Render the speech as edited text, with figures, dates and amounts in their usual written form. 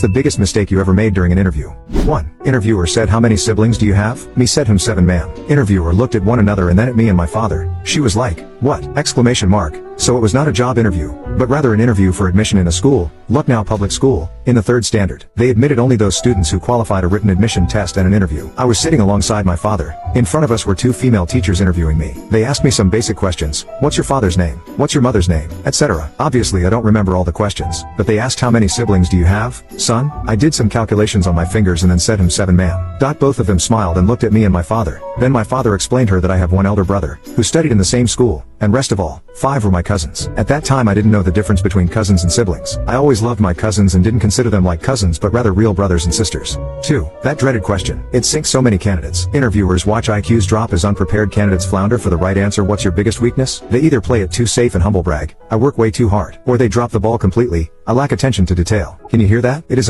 What's the biggest mistake you ever made during an interview? 1. Interviewer said, "How many siblings do you have?" Me said him 7, ma'am. Interviewer looked at one another and then at me and my father. She was like, "What?" Exclamation mark. So it was not a job interview, but rather an interview for admission in a school, Lucknow Public School, in the 3rd standard. They admitted only those students who qualified a written admission test and an interview. I was sitting alongside my father. In front of us were 2 female teachers interviewing me. They asked me some basic questions. What's your father's name? What's your mother's name? Etc. Obviously I don't remember all the questions, but they asked, "How many siblings do you have, son?" I did some calculations on my fingers and then said him 7, ma'am. Both of them smiled and looked at me and my father. Then my father explained her that I have one elder brother, who studied in the same school, and rest of all, 5 were my cousins. At that time I didn't know the difference between cousins and siblings. I always loved my cousins and didn't consider them like cousins but rather real brothers and sisters. 2. That dreaded question. It sinks so many candidates. Interviewers watch IQs drop as unprepared candidates flounder for the right answer. What's your biggest weakness? They either play it too safe and humble brag, "I work way too hard," or they drop the ball completely, "I lack attention to detail." Can you hear that? It is